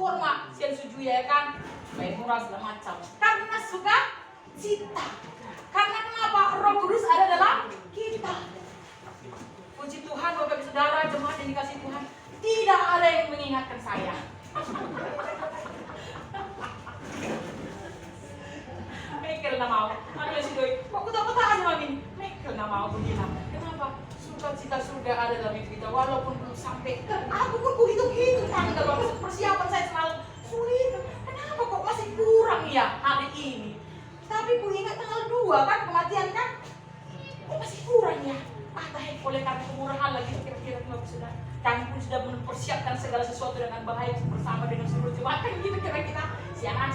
forma sian suju ya kan, supaya murah segala macam. Karena suka cita. Karena kenapa? Roh Kudus ada dalam kita. Puji Tuhan Bapak Ibu Saudara, jemaat yang dikasih Tuhan, tidak ada yang mengingatkan saya. Michael na mau, ano si Doy? Kota-kota aja mami. Michael na mau tuh bilang, kenapa? Sukacita surga ada dalam hidup kita, walaupun belum sampai. Aku pun hitung-hitung tanggal persiapan saya selalu sulit. Kenapa kok masih kurang ya hari ini? Tapi ku ingat tanggal 2 kan kematian kan? Kok masih kurang ya? Tahe oleh karena kemurahan lagi kira-kira sudah. Kami pun sudah mempersiapkan segala sesuatu dengan baik bersama dengan seluruh jemaat kan gitu kira-kira. Siaran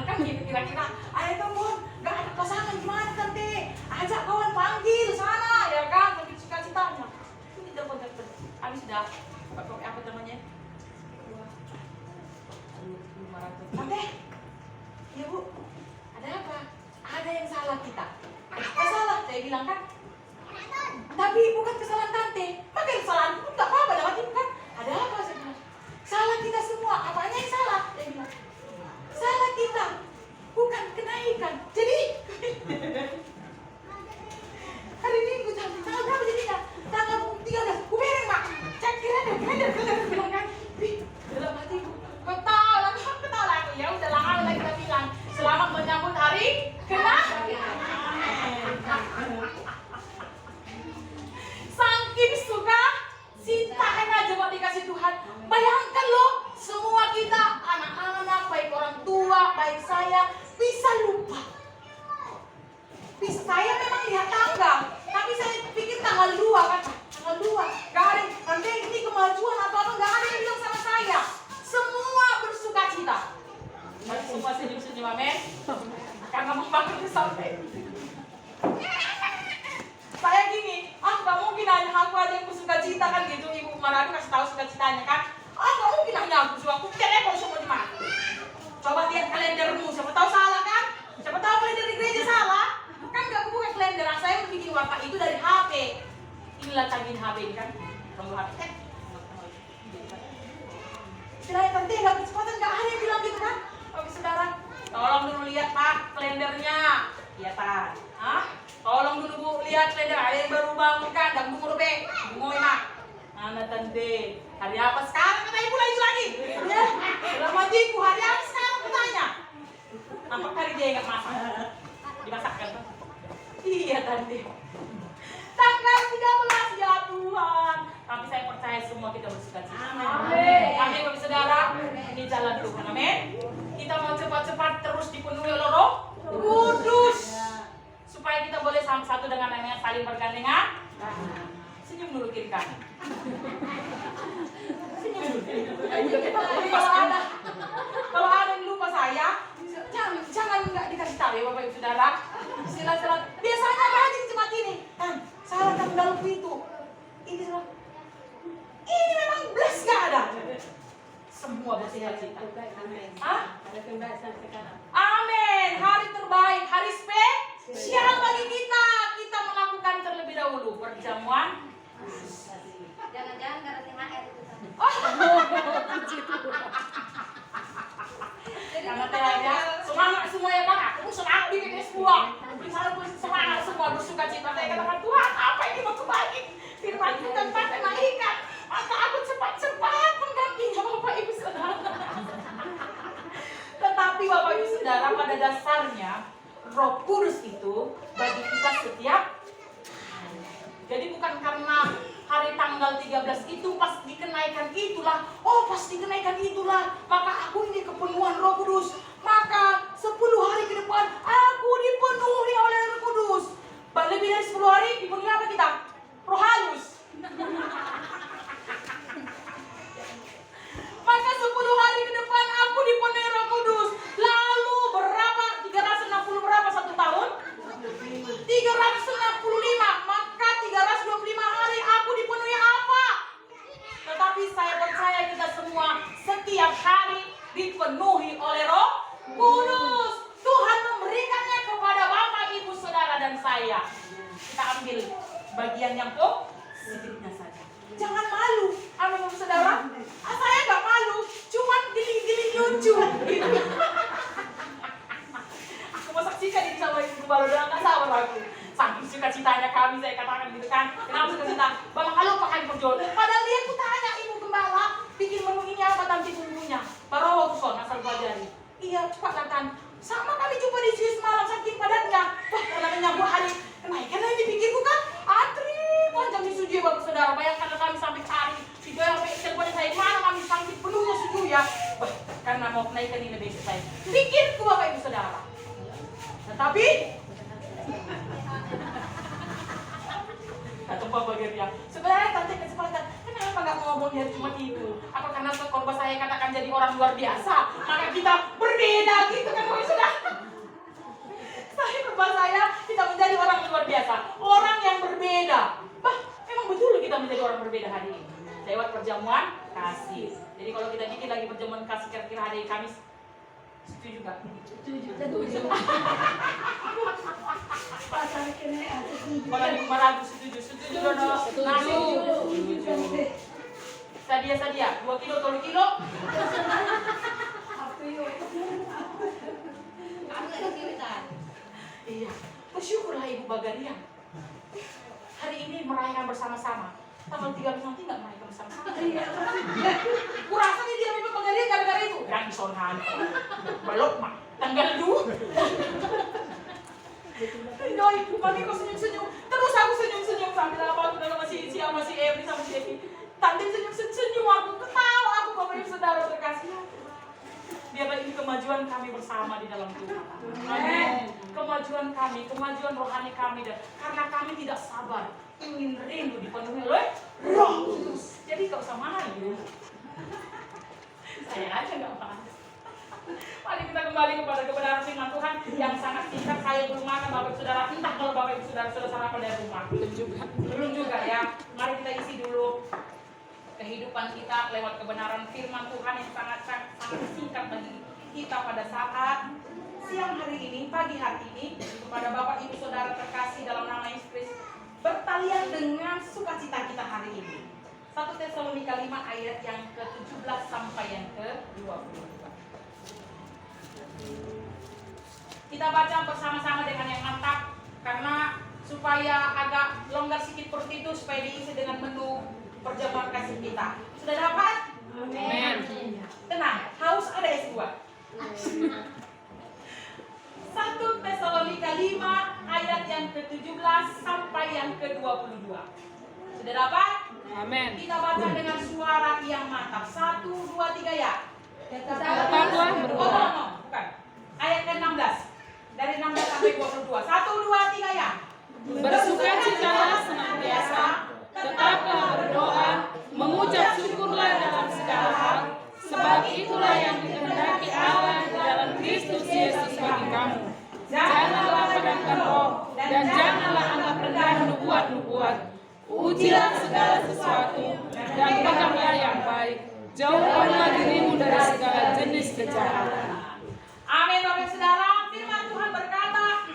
kan gitu kira-kira. Ayo teman, gak ada pasangan gimana tante? Ajak kawan panggil sana ya kan, sambil cita-citanya. Ini telepon. Kami sudah apa namanya? 500. Tante, ya bu, ada apa? Ada yang salah kita. Apa salah? Saya bilang kan. Tapi bukan kesalahan tante. Maka kesalahan pun tak apa-apa dalam hati kan. Ada apa saya bilang? Salah kita semua. Apanya yang salah? Saya bilang. Salah kita. Bukan kenaikan. Jadi hari Minggu tanggal berapa jadinya? Tanggal 13. Kubereng mak. Cek kalender bilang kan. Dalam hatiku. Betul lah. Ya udah lama lagi kita bilang. Selamat menyambut hari kenaikan. Saking suka cintain aja buat dikasih Tuhan. Bayangkan loh, semua kita anak-anak, baik orang tua, baik saya bisa lupa. Saya memang lihat tanggal, tapi saya pikir tanggal 2 kan. Tanggal 2, gak ada. Nanti ini kemajuan atau apa, gak ada yang bilang sama saya. Semua bersuka cita. Mari semua senyum-senyum, amin. Karena membakar sampai. Saya gini, gak mungkin hanya aku aja yang bersuka cita kan gitu. Ibu Maradu kasih tahu suka citanya kan. Gak mungkin hanya aku telepon semua di mana. Coba lihat kalendermu, siapa tahu salah kan? Siapa tahu kalender di gereja salah. Kan gak buka kalender, saya bikin warna itu dari HP. Inilah canggih HP ini kan. Tombol HP. Istilahnya tante gak kecepatan, gak ada yang bilang gitu kan. Oke saudara, tolong dulu lihat Pak kalendernya. Iya Pak. Tolong dulu Bu lihat kalender, ada yang baru bangun kan, dan bungo be, bungoy mak. Mana tante? Hari apa sekarang? Kata ibu lagi. Ya, dalam hatiku hari apa sekarang katanya? Nampak hari dia ingat masak. Dimasakkan. Iya tante. Tanggal 13 ya Tuhan. Tapi saya percaya semua kita bersuka cita. Amin. Amin Bapak Saudara. Ini jalan Tuhan. Amin. Kita mau cepat-cepat terus dipenuhi oleh Roh Kudus. Supaya kita boleh satu dengan yang lainnya saling bergandengan. Senyum dulu kiri kanan. Senyum dulu. Kalau ada yang lupa saya, jangan nggak dikasih tahu ya Bapak Ibu Saudara. Silakan. Biasanya apa aja di jemaat ini? Kan, salah tanggal itu. Ini salah. Ini memang belas nggak ada. Semua bersuka cita. Ada pembahasan sekarang. Amin. Hari terbaik, hari spesial bagi kita. Kita melakukan terlebih dahulu perjamuan. Jangan-jangan karena THR itu. Karena THR semangat semua ya Bang. Aku semangat bikin semua. Semangat semua bersuka cita. Saya katakan Tuhan, apa ini mau kembali? Firman tentang menaikkan. Maka aku cepat-cepat menggantinya Bapak Ibu Saudara. Tetapi Bapak Ibu Saudara, pada dasarnya Roh Kudus itu bagi kita setiap hari. Jadi bukan karena hari tanggal 13 itu pas dikenaikan itulah, pas dikenaikan itulah, maka aku ini kepenuhan Roh Kudus. Maka 10 hari ke depan aku dipenuhi oleh Roh Kudus. Lebih dari 10 hari dipenuhi apa kita? Roh halus. Maka 10 hari ke depan aku dipenuhi Roh Kudus. Lalu berapa? 360 berapa satu tahun? 365. Maka 325 hari aku dipenuhi apa? Tetapi saya percaya kita semua setiap hari dipenuhi oleh Roh Kudus. Tuhan memberikannya kepada Bapak, Ibu, Saudara dan saya. Kita ambil bagian yang sedikitnya saja. Jangan malu, amin Bapak Saudara. Saya nggak malu, cuman giling-giling sukacitanya kami, saya katakan gitu kan. Kenapa sukacita? Bapak kalau pakai perjual. Padahal dia tuh tanya ibu gembala, bikin menu ini apa nanti bumbunya. Baru waktu son asal pelajari. Iya, cepat datang. Sama kami jumpa di Swiss malam saking padatnya. Wah, karena Bu hari kenaikan yang dipikirku kan antri panjang di studio Bapak Saudara. Bayangkan kami sampai cari video yang telepon saya mana kami sampai penuhnya studio ya. Wah, karena mau kenaikan ini besok saya. Pikirku Bapak Ibu Saudara. Tetapi kata Bapak Geria, sebenarnya tante kesempatan, kenapa nggak ngomong dia cuma itu? Apa karena korban saya katakan jadi orang luar biasa, maka kita berbeda gitu kan Bapak Saudara? Saya korban saya, kita menjadi orang luar biasa, orang yang berbeda. Bah, memang betul kita menjadi orang berbeda hari ini. Lewat perjamuan kasih. Jadi kalau kita bikin lagi perjamuan kasih kira-kira hari Kamis, setuju nggak? Setuju. Kalau di Kumaragu setuju dono. Setuju. Sadia 2 kilo 3 kilo. Kamu nggak dikirikan. Iya, bersyukurlah Ibu Bagarian. Hari ini merayakan bersama-sama. Tanggal 13 nanti nggak merayakan bersama-sama. Kurasa nih dia Ibu Bagarian gara-gara itu. Dan disonhan. Balok mah. Tanggal 2. Doi, mami kok senyum-senyum. Terus aku senyum-senyum sambil apa kalau masih Ebri sama si Evi. Tante senyum-senyum aku ketawa aku Bapak Ibu Saudara terkasih. Biarlah ini kemajuan kami bersama di dalam Tuhan. Amin. Kemajuan kami, kemajuan rohani kami dan karena kami tidak sabar ingin rindu dipenuhi oleh Roh Kudus. Jadi kau sama malu. Saya aja nggak apa. Mari kita kembali kepada kebenaran firman Tuhan yang sangat singkat. Saya belum makan Bapak Ibu Saudara. Entah kalau Bapak Ibu Saudara sudah sarapan dari rumah. Belum juga ya. Mari kita isi dulu kehidupan kita lewat kebenaran firman Tuhan yang sangat singkat bagi kita pada saat siang hari ini, pagi hari ini, kepada Bapak Ibu Saudara terkasih dalam nama Yesus Kristus, bertalian dengan sukacita kita hari ini. 1 Tesalonika 5 ayat yang ke-17 sampai yang ke-22. Kita baca bersama-sama dengan yang mantap karena supaya agak longgar sedikit perut itu supaya diisi dengan menu perjamuan kasih kita. Sudah dapat? Amin. Tenang, haus ada es buah. 1 Tesalonika 5 ayat yang ke-17 sampai yang ke-22. Sudah dapat? Amin. Kita baca dengan suara yang mantap. 1, 2, 3 ya. Tetaplah berdoa. Bukan. Ayat ke-16. Dari 16 sampai 22. 1, 2, 3 ya. Bersukacitalah senantiasa, tetaplah berdoa, mengucap syukurlah dalam segala hal, sebab itulah yang dikehendaki Allah di dalam Kristus Yesus bagi kamu. Janganlah padamkan roh, dan janganlah anggap rendah nubuat-nubuat. Ujilah segala sesuatu, dan peganglah yang baik. Jauhkanlah dirimu dari segala jenis kejahatan. Amin Bapak Saudara. Firman Tuhan berkata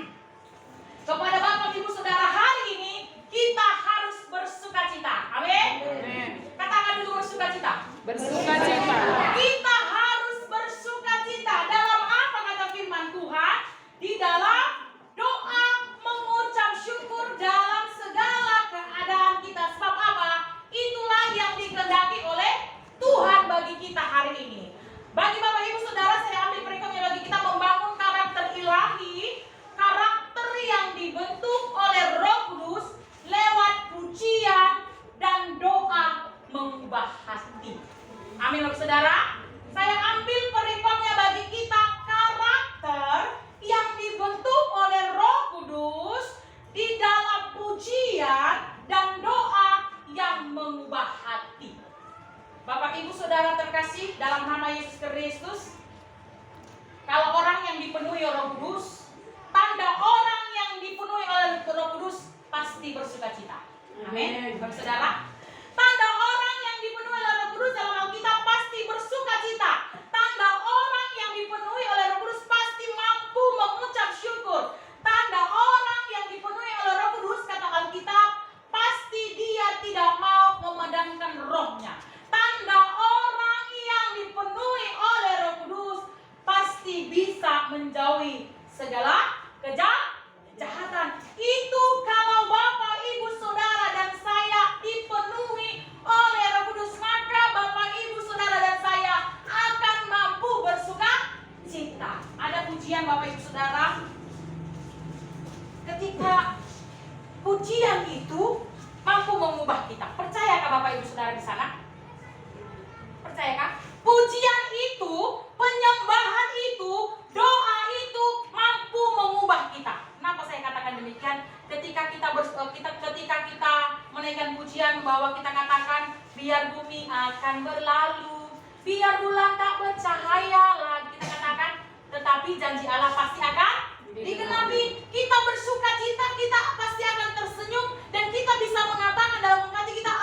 kepada Bapak Ibu Saudara, hari ini kita harus bersukacita. Amin. Katakan dulu bersukacita. Bersukacita. Kita harus bersukacita. Dalam apa kata firman Tuhan? Di dalam doa, mengucap syukur dalam segala keadaan kita. Sebab apa? Itulah yang dikehendaki oleh Tuhan bagi kita hari ini. Bagi Bapak Ibu Saudara, saya ambil perekomnya bagi kita membangun karakter ilahi, karakter yang dibentuk oleh Roh Kudus lewat pujian dan doa mengubah hati. Amin Bapak Saudara. Saya ambil perekomnya bagi kita karakter yang dibentuk oleh Roh Kudus di dalam pujian dan doa yang mengubah hati. Bapak Ibu Saudara terkasih dalam nama Yesus Kristus, kalau orang yang dipenuhi oleh Roh Kudus, tanda orang yang dipenuhi oleh Roh Kudus pasti bersukacita. Amin. Bapak Saudara, tanda orang yang dipenuhi oleh Roh Kudus dalam Alkitab pasti bersukacita. Tanda orang yang dipenuhi oleh Roh Kudus pasti mampu mengucap syukur. Tanda orang yang dipenuhi oleh Roh Kudus, kata Alkitab, pasti dia tidak mau memadamkan rohnya. Tanda orang yang dipenuhi oleh Roh Kudus pasti bisa menjauhi segala kejahatan. Itu kalau pujian itu mampu mengubah kita. Percayakah Bapak Ibu Saudara di sana? Percayakah? Pujian itu, penyembahan itu, doa itu mampu mengubah kita. Kenapa saya katakan demikian? Ketika kita menaikkan pujian, bahwa kita katakan biar bumi akan berlalu, biar bulan tak bercahaya lagi, kita katakan, tetapi janji Allah pasti akan digenapi. Kita bersuka cita, kita pasti akan tersenyum, dan kita bisa mengatakan dalam hati kita,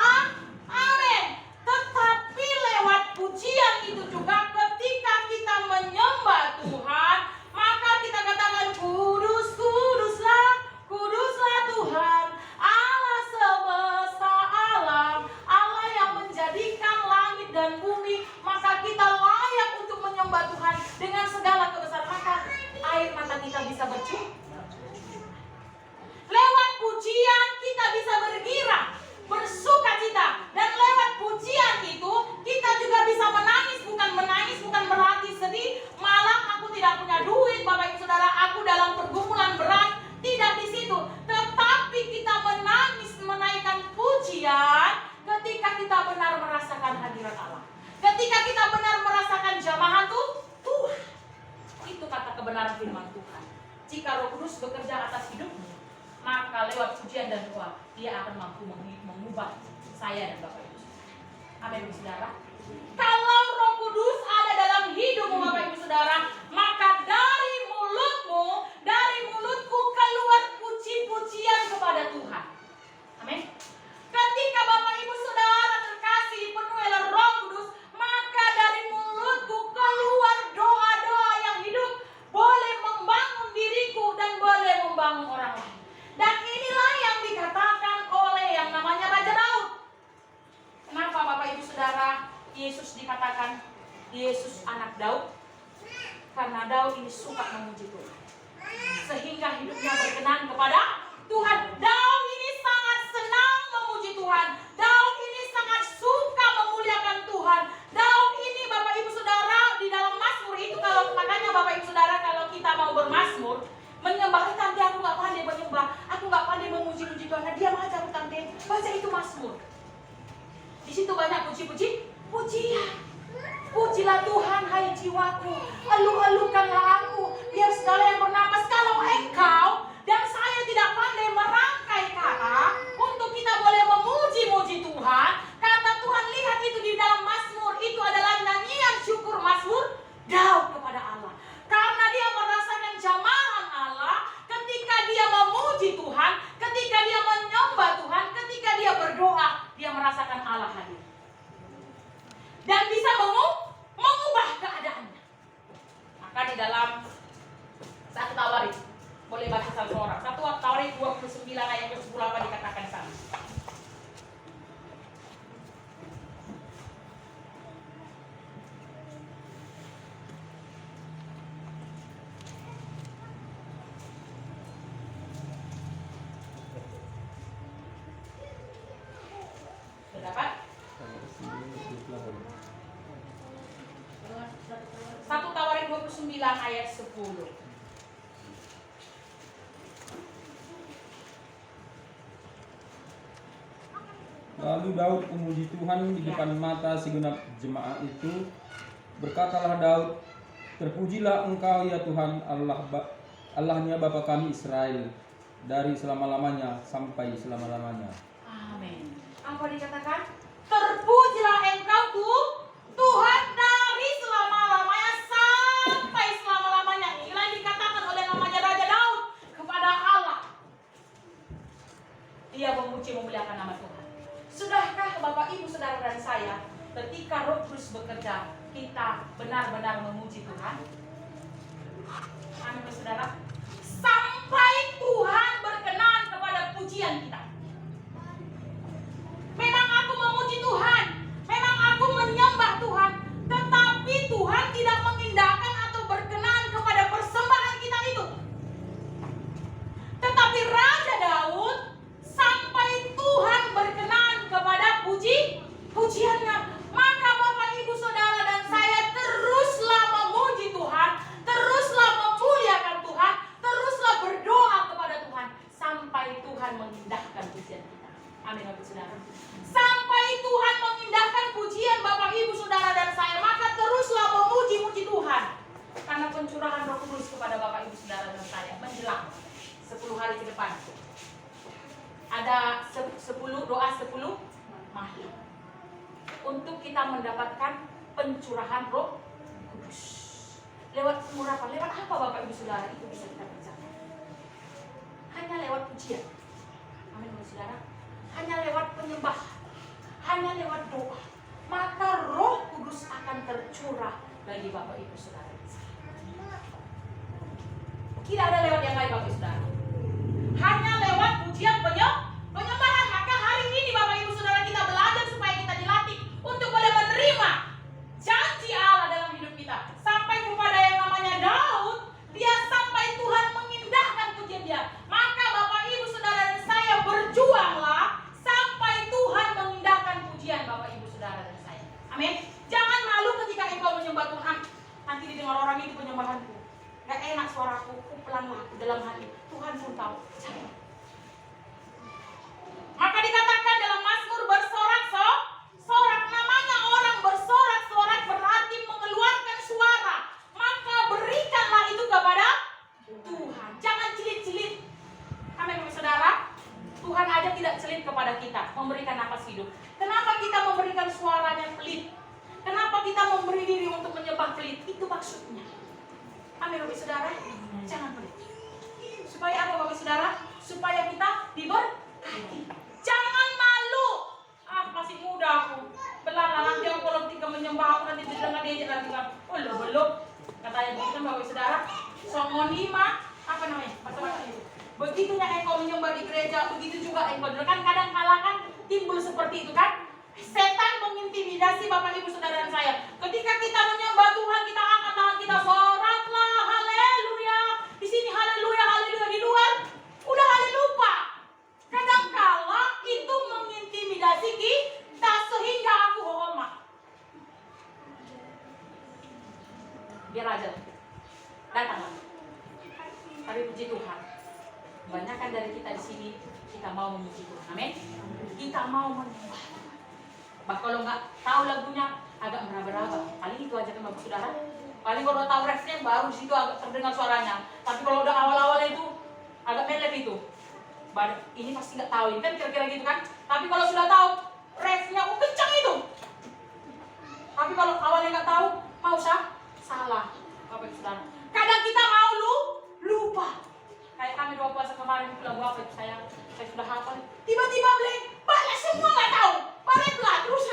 amin. Tetapi lewat pujian itu juga, ketika kita menyembah Tuhan, maka kita katakan, kudus, kuduslah, kuduslah Tuhan, Allah semesta alam, Allah yang menjadikan langit dan bumi. Maka kita layak untuk menyembah Tuhan dengan segala kebesaran. Maka air mata kita bisa bercucuran. Lewat pujian kita bisa bergirang, bersuka cita, dan lewat pujian itu kita juga bisa menangis. Bukan berarti sedih, malah aku tidak punya duit, Bapak Ibu Saudara, aku dalam pergumulan berat, tidak di situ. Tetapi kita menangis, menaikkan pujian ketika kita benar merasakan hadirat Allah, ketika kita benar merasakan jamahan Tuhan. Itu kata kebenaran firman Tuhan. Jika Roh Kudus bekerja atas hidupmu, maka lewat pujian dan doa Dia akan mampu mengubah saya dan Bapak Ibu. Amin, Ibu Saudara. Kalau Roh Kudus ada dalam hidupmu, Bapak Ibu Saudara, maka dari mulutku keluar puji-pujian kepada Tuhan. Amin. Ketika Bapak Ibu Saudara terkasih penuh oleh Roh Kudus, maka dari mulutku keluar doa-doa yang hidup, boleh membangun diriku dan boleh membangun orang lain. Dan inilah yang dikatakan oleh yang namanya Raja Daud. Kenapa Bapak Ibu Saudara Yesus dikatakan Yesus anak Daud? Karena Daud ini suka memuji Tuhan, sehingga hidupnya berkenan kepada Tuhan. Daud ini sangat senang memuji Tuhan. Daud ini sangat suka memuliakan Tuhan. Daud ini Bapak Ibu Saudara di dalam Mazmur itu, kalau makanya Bapak Ibu Saudara, kalau kita mau bermazmur, menyembah, tante aku gak pandai menyembah, aku gak pandai memuji-muji Tuhan. Nah, diam aja aku tante, baca itu Mazmur. Di situ banyak pujian. Pujilah Tuhan, hai jiwaku, elu-elukanlah aku, biar segala yang bernapas. Kalau engkau dan saya tidak pandai merangkai kata untuk kita boleh memuji-muji Tuhan, kata Tuhan, lihat itu di dalam Mazmur, itu adalah nyanyian syukur Mazmur Daud kepada Allah. Karena dia merasakan jamahan Allah, ketika dia memuji Tuhan, ketika dia menyembah Tuhan, ketika dia berdoa, dia merasakan Allah hadir. Dan bisa mengubah keadaannya. Maka di dalam 1 Tawarik, boleh baca salah seorang, 1 Tawarik 29 ayat 10 apa dikatakan sana? Dapat? 1 Tawarik 29 ayat 10. Lalu Daud memuji Tuhan di depan mata segenap jemaat itu. Berkatalah Daud, terpujilah Engkau ya Tuhan Allahnya Bapa kami Israel, dari selama-lamanya sampai selama-lamanya. Amin. Apa dikatakan? Terpujilah Engkau Tuhan dari selama-lamanya sampai selama-lamanya. Inilah yang dikatakan oleh namanya Raja Daud kepada Allah. Dia memuji memuliakan nama Tuhan. Sudahkah Bapak Ibu Saudara dan saya, ketika Roh Kudus bekerja, kita benar-benar memuji Tuhan? Amin, Saudara. Sampai Tuhan berkenan kepada pujian kita. Memang aku memuji Tuhan, memang aku menyembah Tuhan, tetapi Tuhan tidak mengindahkan atau berkenan kepada persembahan kita itu. Tetapi Raja Daud sampai Tuhan berkenan kepada pujiannya. Maka Bapak Ibu Saudara dan saya teruslah memuji Tuhan, teruslah memuliakan Tuhan, teruslah mendapatkan pencurahan Roh Kudus. Lewat pengurapan, lewat apa Bapak Ibu Saudara? Itu bisa kita kerjakan. Hanya lewat pujian. Amin Bapak Saudara. Hanya lewat penyembahan, hanya lewat doa, maka Roh Kudus akan tercurah bagi Bapak Ibu Saudara. Tidak ada lewat yang lain Bapak Ibu Saudara. Hanya lewat pujian penyembahan. Maka hari ini Bapak Ibu Saudara kita belajar supaya kita dilatih untuk boleh menerima janji Allah dalam hidup kita. Sampai kepada yang namanya Daud, dia sampai Tuhan mengindahkan pujian dia. Maka Bapak Ibu Saudara dan saya berjuanglah sampai Tuhan mengindahkan pujian Bapak Ibu Saudara dan saya. Amin. Jangan malu ketika engkau menyembah Tuhan. Nanti didengar orang itu penyembahanku, gak enak suaraku, pelan-pelan dalam hati. Tuhan pun tahu. Jangan. Maka dikatakan dalam Mazmur bersorak-sorak. Namanya orang bersorak-sorak berarti mengeluarkan suara. Maka berikanlah itu kepada Tuhan. Jangan celit-celit. Amin Bapak Saudara. Tuhan aja tidak celit kepada kita, memberikan nafas hidup. Kenapa kita memberikan suaranya pelit? Kenapa kita memberi diri untuk menyembah pelit? Itu maksudnya. Amin Bapak Saudara. Jangan pelit. Supaya apa Bapak Saudara? Supaya kita diberkati. Jangan malu. Masih muda aku. Belang nanti aku kalau ketika menyembah aku nanti didengar dia lagi kan. Oh belum. Katanya begitu Bapak Saudara. Songon 5 apa namanya? Masa-masa itu. Begitunya engkau menyembah di gereja, begitu juga engkau. Kan kadang kala kan timbul seperti itu kan. Setan mengintimidasi Bapak Ibu Saudara dan saya. Ketika kita menyembah Tuhan, kita angkat tangan kita, soraklah, haleluya. Di sini haleluya, haleluya. Di luar udah haleluya. Kadang kala itu mengintimidasi kita sehingga aku homak. Biar aja. Datanglah. Tapi puji Tuhan. Kebanyakan dari kita di sini kita mau memuji Tuhan. Amin. Kita mau menyembah. Bah kalau nggak tahu lagunya agak meraba-raba. Paling itu aja kan Bapak Saudara. Paling kalau tahu refnya baru di situ agak terdengar suaranya. Tapi kalau udah awal-awal itu agak melek itu. Ini pasti nggak tahu ini kan kira-kira gitu kan. Tapi kalau sudah tahu refnya kencang itu. Tapi kalau awalnya nggak tahu mau salah Bapak Saudara. Kadang kita mau lupa. Kayak kami 2 puasa kemarin lagu apa itu saya sudah hafal. Tiba-tiba balik semua nggak tahu. Balik lah terus.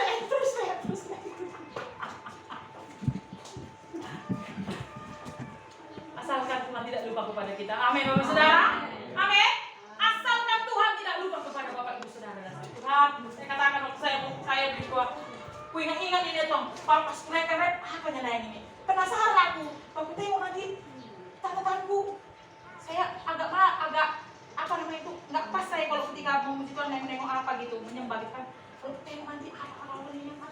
Asalkan Tuhan tidak lupa kepada kita. Amin Bapak Saudara. Amin. Asalkan Tuhan tidak lupa kepada Bapak Ibu Saudara dan saya. Tuhan, saya katakan waktu saya di bawah. Ku ingat ini tong. Pas mereka apa yang ini? Penasaran aku. Aku tengok nanti tatapanku. Saya agak apa namanya itu nggak pas saya kalau ketika memuji Tuhan nengok apa gitu menyembah gitu kan. Kalau tengok nanti apa ini apa.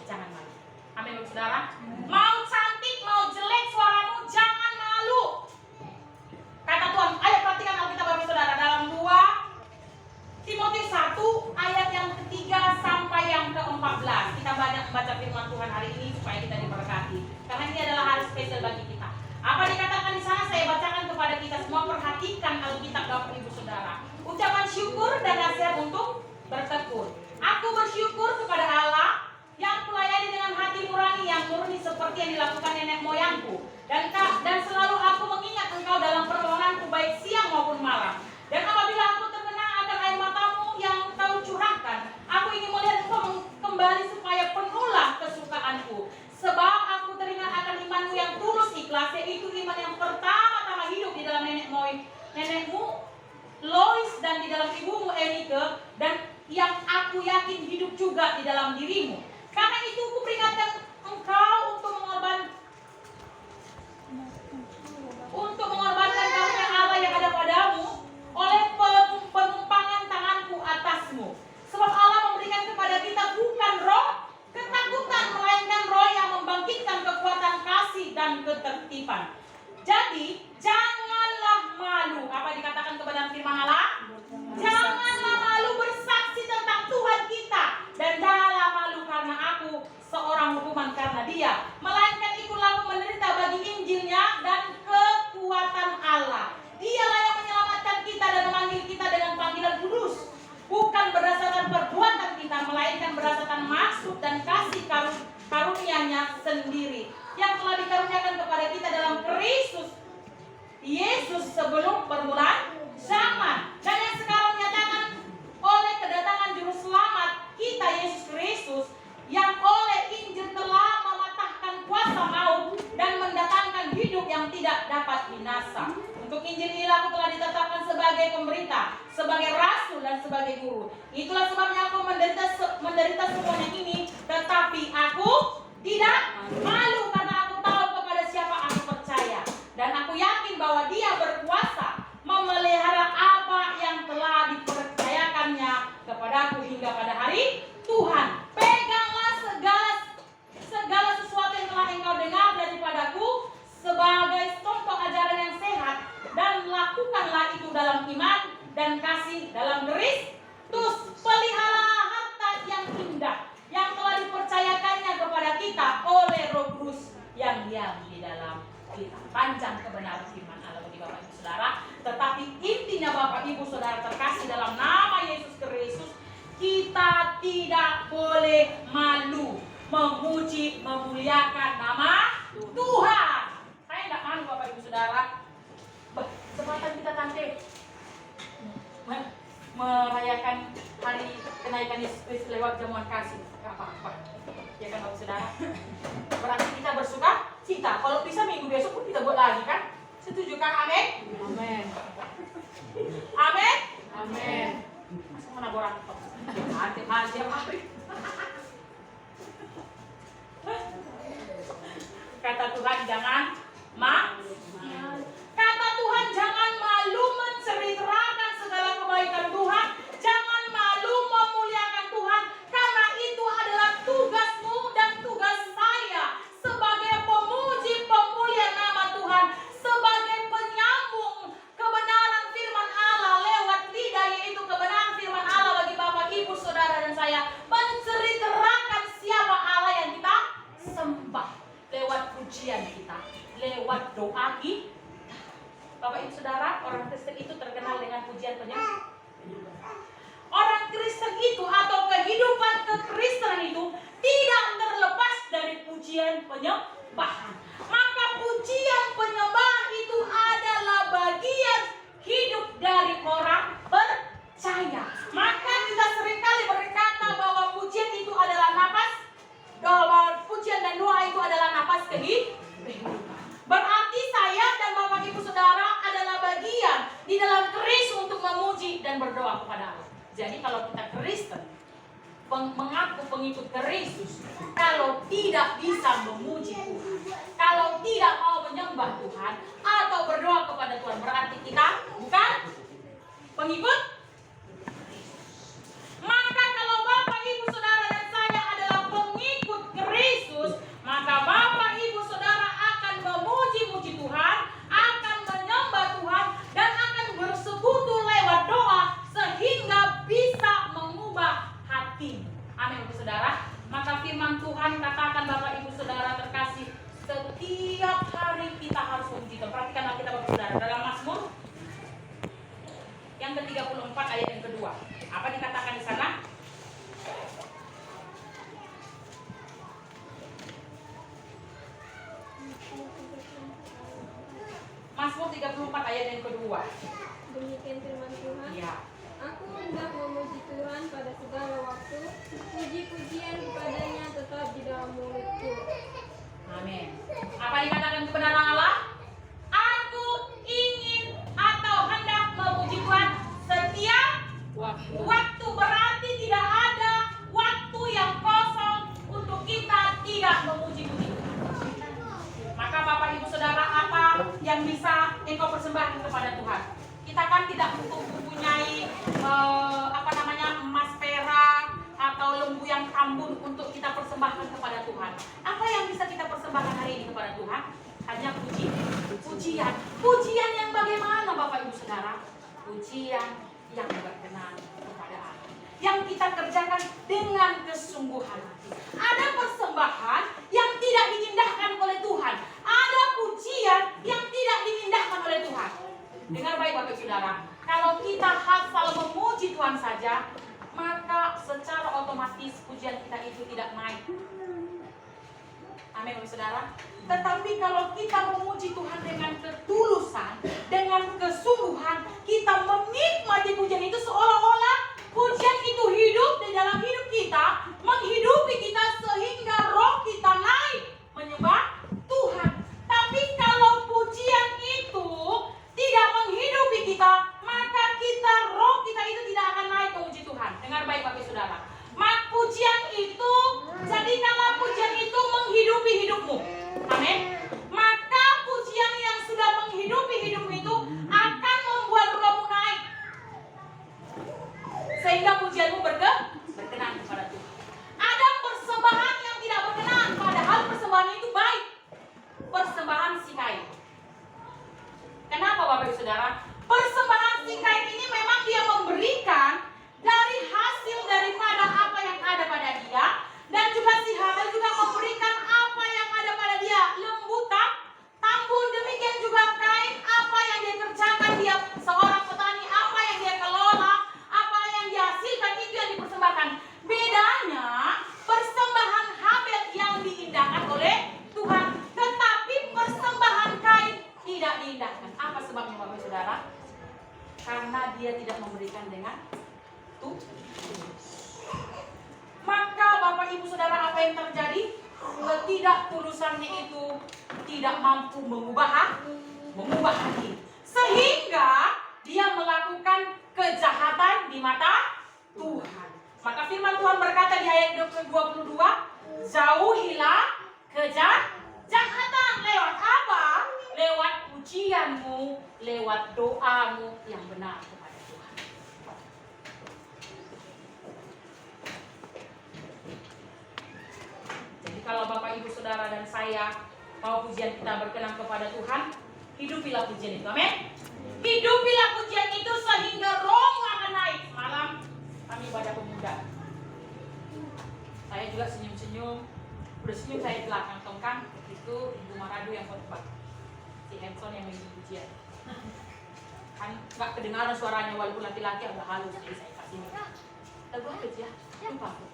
Jangan malu. Amin Bapak Saudara. Mau cantik, mau jelek suaramu, jangan malu. Kata Tuhan, ayo perhatikan Alkitab Bapak Saudara dalam 2 Timotius 1 ayat yang ketiga sampai yang ke-14. Kita banyak membaca firman Tuhan hari ini supaya kita diberkati. Karena ini adalah hari spesial bagi kita. Apa dikatakan di sana saya bacakan kepada kita semua. Perhatikan Alkitab Bapak Ibu Saudara. Ucapan syukur dan nasihat untuk bertekun. Aku bersyukur kepada Allah yang kulayani dengan hati nurani yang murni seperti yang dilakukan nenek moyangku. Dan selalu aku mengingat engkau dalam permohonanku baik siang maupun malam. Dan apabila aku terkena akan air matamu yang kau curahkan, aku ingin melihat engkau kembali supaya penuhlah kesukaanku. Sebab aku teringat akan imanmu yang tulus ikhlas, yaitu iman yang pertama-tama hidup di dalam nenekmu Lois dan di dalam ibumu Enike, dan yang aku yakin hidup juga di dalam dirimu. Karena itu aku peringatkan engkau untuk mengorbankan karunia Allah yang ada padamu oleh penumpangan tanganku atasmu. Sebab Allah memberikan kepada kita bukan roh ketakutan, melainkan roh yang membangkitkan kekuatan kasih dan ketertiban. Jadi janganlah malu. Apa dikatakan kepada firman Allah? Janganlah malu bersaksi tentang Tuhan kita, dan janganlah malu karena aku seorang hukuman karena Dia Yesus sebelum permulaan zaman. Dan yang sekarang menyatakan oleh kedatangan Juru Selamat kita Yesus Kristus, yang oleh Injil telah mematahkan kuasa maut dan mendatangkan hidup yang tidak dapat binasa. Untuk Injil ini aku telah ditetapkan sebagai pemberita, sebagai rasul dan sebagai guru. Itulah sebabnya aku menderita semuanya ini, tetapi aku tidak malu karena aku tahu kepada siapa aku percaya. Dan aku yakin bahwa Dia berkuasa memelihara apa yang telah dipercayakannya kepadaku hingga pada hari Tuhan. Peganglah segala sesuatu yang telah engkau dengar daripadaku sebagai contoh ajaran yang sehat, dan lakukanlah itu dalam iman dan kasih dalam Kristus. Pelihara harta yang indah yang telah dipercayakannya kepada kita oleh Roh Kudus yang diam di dalam kita. Panjang kebenaran firman Allah bagi Bapak Ibu Saudara, tetapi intinya Bapak Ibu Saudara terkasih dalam nama Yesus Kristus, kita tidak boleh malu memuji, memuliakan nama Tuhan. Saya tidak malu Bapak Ibu Saudara. Kesempatan kita tante merayakan hari kenaikan Yesus Kristus lewat jamuan kasih, gak apa-apa, ya kan Bapak Saudara? Berarti kita bersuka cita. Kalau bisa minggu besok pun kita buat lagi kan? Setujukah? Amin? Amin. Amin? Amin. Masa mana borang top? Hati-hati hari. Kata Tuhan jangan Kata Tuhan jangan malu menceritakan segala kebaikan Tuhan. Jangan malu memuliakan Tuhan, karena itu adalah tugasmu dan tugas saya sebagai pemuji pemulia nama Tuhan, sebagai penyambung kebenaran firman Allah lewat lidah, yaitu kebenaran firman Allah bagi Bapak Ibu Saudara dan saya, menceritakan siapa Allah yang kita sembah lewat pujian kita, lewat doa kita. Bapak Ibu Saudara, orang Kristen itu terkenal dengan pujian penyembah. Orang Kristen itu atau kehidupan kekristenan itu tidak terlepas dari pujian penyembahan. Maka pujian penyembahan itu adalah bagian hidup dari orang percaya. Maka kita seringkali berkata bahwa pujian itu adalah nafas, bahwa pujian dan doa itu adalah nafas kehidupan. Berarti saya dan Bapak Ibu Saudara adalah bagian di dalam Kristus untuk memuji dan berdoa kepada Allah. Jadi kalau kita Kristen, mengaku pengikut Kristus, kalau tidak bisa memuji Tuhan, kalau tidak mau menyembah Tuhan atau berdoa kepada Tuhan, berarti kita bukan pengikut. Maka kalau Bapak Ibu Saudara dan saya adalah pengikut Kristus, maka Bapak Ibu Saudara akan memuji-muji Tuhan, akan menyembah Tuhan, dan akan bersekutu lewat doa sehingga bisa mengubah hati. Amin Bapak Saudara. Maka firman Tuhan katakan Bapak Ibu Saudara terkasih, setiap hari kita harus memuji Tuhan. Perhatikanlah kita Bapak Saudara dalam Mazmur yang ke-34 ayat yang kedua. Apa dikatakan di sana? Mazmur 34 ayat yang kedua. Demikian firman Tuhan. Ya. Aku hendak memuji Tuhan pada segala waktu, puji-pujian kepadanya tetap di dalam mulutku. Amin. Apa dikatakan kebenaran Allah? Aku ingin atau hendak memuji Tuhan setiap waktu. Berarti tidak ada waktu yang kosong untuk kita tidak memuji-muji Tuhan. Maka Bapak Ibu Saudara, apa yang bisa engkau persembahkan kepada Tuhan? Kita kan tidak mempunyai emas perak atau lembu yang tambun untuk kita persembahkan kepada Tuhan. Apa yang bisa kita persembahkan hari ini kepada Tuhan? Hanya pujian. Pujian yang bagaimana Bapak Ibu Saudara? Pujian yang berkenan kepada Allah, yang kita kerjakan dengan kesungguhan hati. Ada persembahan yang tidak diindahkan oleh Tuhan, ada pujian yang tidak diindahkan oleh Tuhan. Dengar baik Bapak Saudara, kalau kita hafal memuji Tuhan saja, maka secara otomatis pujian kita itu tidak naik. Amin, Bapak Saudara. Tetapi kalau kita memuji Tuhan dengan ketulusan, dengan kesungguhan, kita menikmati pujian itu seolah-olah pujian itu hidup di dalam hidup kita, menghidupi kita sehingga roh kita naik menyembah Tuhan. Tapi kalau pujian itu tidak menghidupi kita, maka roh kita itu tidak akan naik memuji Tuhan. Dengar baik Bapak Saudara. Maka pujian itu, jadikanlah pujian itu menghidupi hidupmu. Amin. Maka pujian yang sudah menghidupi hidupmu itu akan membuat rohmu naik, sehingga pujianmu berkenan kepada Tuhan. Ada persembahan yang tidak berkenan, padahal persembahan itu baik. Persembahan sikai. Kenapa Bapak Ibu Saudara? Persembahan sikai ini memang dia memberikan dari hasil daripada apa yang ada pada dia, dan juga si Habel juga memberikan apa yang ada pada dia, lembu, tambun, demikian juga kain, apa yang dia kerjakan, dia seorang petani, apa yang dia kelola, apa yang dia hasilkan, itu yang dipersembahkan. Bedanya persembahan Habel yang diindahkan oleh Tuhan, tetapi persembahan kain tidak diindahkan. Apa sebabnya Bapak Saudara? Karena dia tidak memberikan dengan maka Bapak Ibu Saudara, apa yang terjadi? Ketidaktulusannya itu tidak mampu mengubah hati, sehingga dia melakukan kejahatan di mata Tuhan. Maka firman Tuhan berkata di ayat 22, jauhilah kejahatan. Lewat apa? Lewat pujianmu, lewat doamu yang benar kepada Tuhan. Jadi kalau Bapak Ibu Saudara dan saya mau pujian kita berkenan kepada Tuhan, hidupilah pujian itu. Amin. Hidupilah pujian itu sehingga roh akan naik. Malam kami ibadah pemuda, saya juga senyum-senyum. Udah senyum saya di belakang tongkang itu Ibu Maradu yang khotbah, si Hanson yang mengisi pujian. Kan nggak kedengaran suaranya walaupun laki-laki agak halus, jadi saya kasih ini. Lagu apa sih ya? Lupa aku.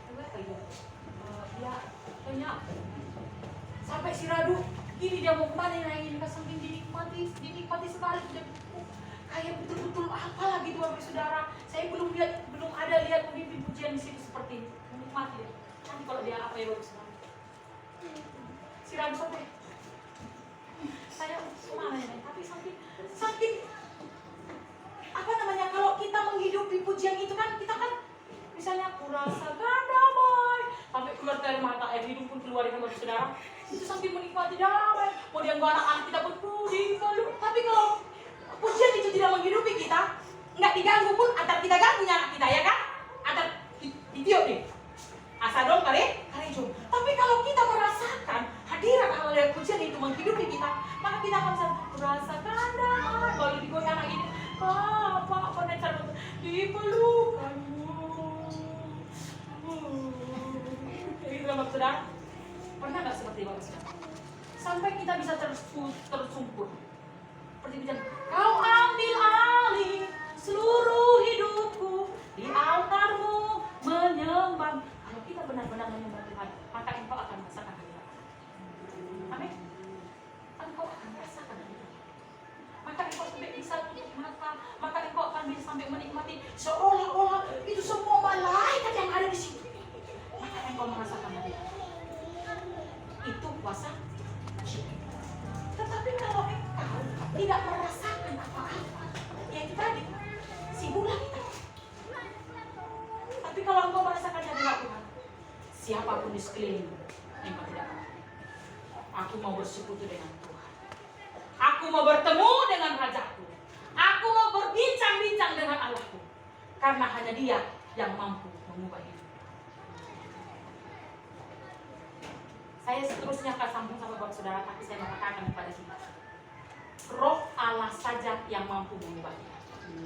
Lagu apa itu? Dia banyak. Sampai si Radu gini, dia mau kemana ini, saking dinikmati sekali. Kayak betul-betul apalah gitu Bapak Saudara. Saya belum ada lihat pemimpin pujian di situ seperti ini. Menikmati dia. Nanti kalau dia apa ya Bapak Saudara? Si Radu sampai saya kemana ya? Tapi saking apa namanya, kalau kita menghidupi pujian itu kan, kita kan misalnya kurasakan damai, sampai keluar dari mata air hidung pun keluar dengan Bapak Saudara. Itu saking menikmati damai. Kemudian anak-anak kita pun puji. Tapi kalau pujian itu tidak menghidupi kita, nggak diganggu pun, antar kita ganggunya anak kita ya kan? Antar ditiup nih. Asa dong kare jom. Tapi kalau kita merasakan hadirat Allah dari pujian itu menghidupi kita, maka kita akan merasakan damai. Kalau digoyang anak ini, Pak, pendengar dipelukanmu. Kayak gitu Bapak Saudara. Pernah nggak seperti Bapak Saudara? Sampai kita bisa tersungkur. Seperti bicara, kau ambil alih seluruh hidupku, di altarmu menyembah. Kalau kita benar-benar menyembah Tuhan, maka engkau akan merasakan hadirat. Amin. Engkau akan merasakan hadirat. Maka engkau sampai bisa tutup mata, maka engkau akan bisa sampai menikmati seolah-olah itu semua malaikat yang ada di situ. Maka engkau merasakan hadirat. Itu kuasa. Tetapi kalau engkau tidak merasakan apa-apa, ya itu tadi, sibuklah kita. Tapi kalau engkau merasakan hadirat Tuhan, siapapun di sekelilingmu, engkau tidak apa. Aku mau bersekutu dengan Tuhan. Aku mau bertemu dengan Rajaku. Aku mau berbincang-bincang dengan Allahku. Karena hanya Dia yang mampu mengubah hidup. Saya seterusnya akan sambung sama Bapak Saudara, tapi saya mengatakan kepada kita, Roh Allah saja yang mampu mengubah kita.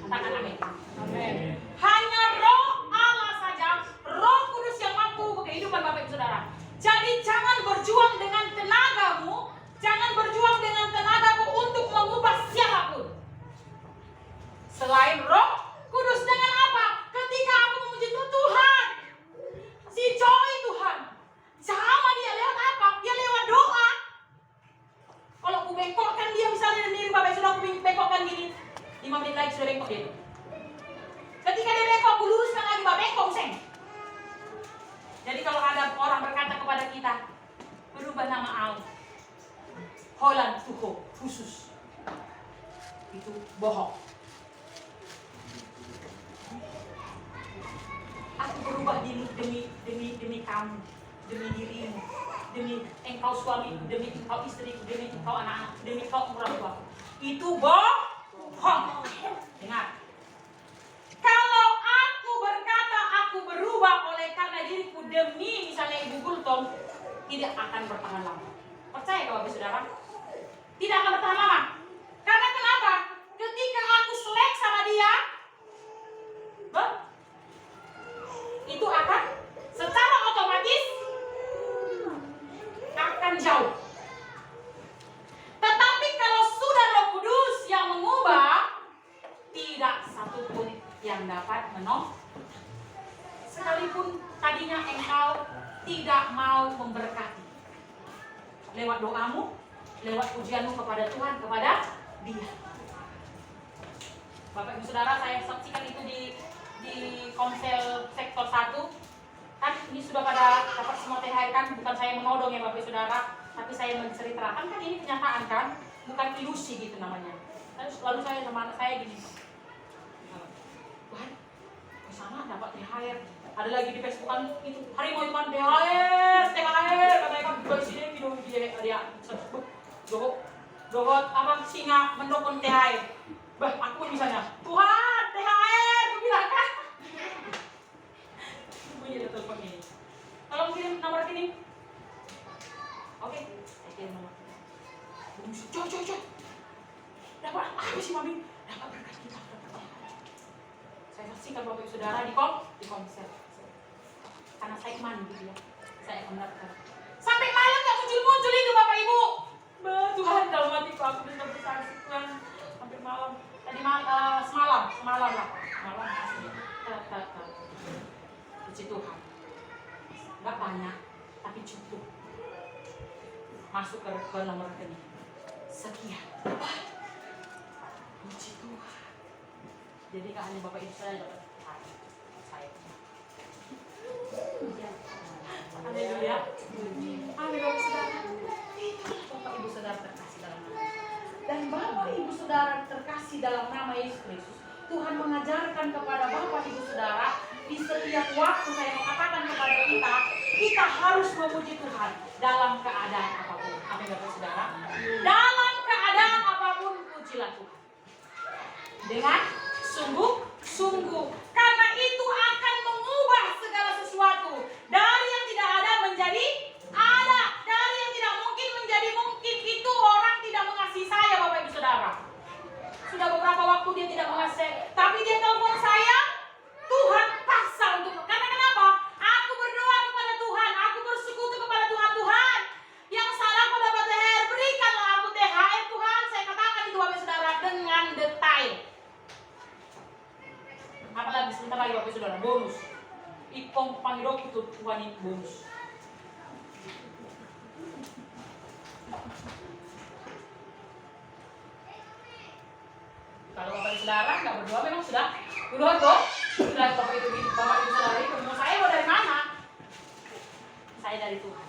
Katakan amin. Amin. Hanya Roh Allah saja, Roh Kudus yang mampu kehidupan Bapak Ibu Saudara. Jadi jangan berjuang dengan tenagamu, jangan berjuang dengan tenagamu untuk mengubah siapapun selain Roh Kudus. Dengan apa? Ketika aku memuji Tuhan, si Joy Tuhan, sama dia, lihat kita berubah nama Allah. Holland Tuho khusus. Itu bohong. Aku berubah demi kamu, demi dirimu, demi engkau suami, demi engkau istriku, demi engkau anak-anak, demi engkau orang tua. Itu bohong. Dengar. Kalau aku berkata aku berubah oleh karena diriku demi misalnya Ibu Gultom, tidak akan bertahan lama. Percaya kalau Bapak Saudara? Tidak akan bertahan lama. Karena kenapa? Ketika aku selek sama dia, itu akan secara otomatis akan jauh. Tetapi kalau sudah Roh Kudus yang mengubah, tidak satupun yang dapat menolong. Sekalipun tadinya engkau tidak mau memberkati lewat doamu, lewat pujianmu kepada Tuhan, kepada Dia. Bapak Ibu Saudara, saya saksikan itu di Komsel sektor 1. Kan ini sudah pada dapat semua THR kan, bukan saya menodong ya Bapak Ibu Saudara, tapi saya menceritakan kan ini kenyataan kan, bukan ilusi gitu namanya. Lalu saya sama anak saya gini, Tuhan, sama dapat THR. Ada lagi di Facebook kan itu hari mau kan THR katanya kan di sini video dia dohot apa singa mendukung THR. Bah aku misalnya Tuhan THR aku bilang kan. Bunyi ada telepon ini. Tolong kirim nomor ini. Oke, saya kirim nomor. Coy. Dapat apa sih Mami? Dapat berkat kita. Saya saksikan Bapak Ibu Saudara di Komsel. Karena saya iman gitu ya, saya akan mendapatkan. Sampai malam gak muncul itu Bapak Ibu. Tuhan dalam hatiku aku bisa bersaksi Tuhan sampai malam. Tadi semalam lah. Puji Tuhan. Gak banyak, tapi cukup. Masuk ke nomor rekening. Sekian. Puji Tuhan. Jadi gak hanya Bapak Ibu saya dapat saya. Haleluya. Amin Bapak Saudara. Bapak Ibu Saudara terkasih dalam nama Yesus. Dan Bapak Ibu Saudara terkasih dalam nama Yesus Kristus. Tuhan mengajarkan kepada Bapak Ibu Saudara di setiap waktu saya mengatakan kepada kita harus memuji Tuhan dalam keadaan apapun. Amin Bapak Saudara. Dalam keadaan apapun pujilah Tuhan. Dengan sungguh. Karena itu akan mengubah segala sesuatu. Dari yang tidak ada menjadi ada. Dari yang tidak mungkin menjadi mungkin. Itu orang tidak mengasihi saya Bapak Ibu Saudara. Sudah beberapa waktu dia tidak mengasihi. Tapi dia telepon saya. Tuhan paksa untuk. Karena kenapa? Aku berdoa kepada Tuhan. Aku bersekutu kepada Tuhan. Tuhan, yang salah aku dapat THR, berikanlah aku THR Tuhan. Saya katakan itu Bapak Ibu Saudara dengan detail. Apalagi sebentar lagi Bapak Saudara, bonus. Ipong panggil itu Tuhan itu bonus. Kalau Bapak Saudara nggak berdoa memang sudah berdoa kok. Sudah Bapak Ibu Saudara itu mau saya mau dari mana? Saya dari Tuhan.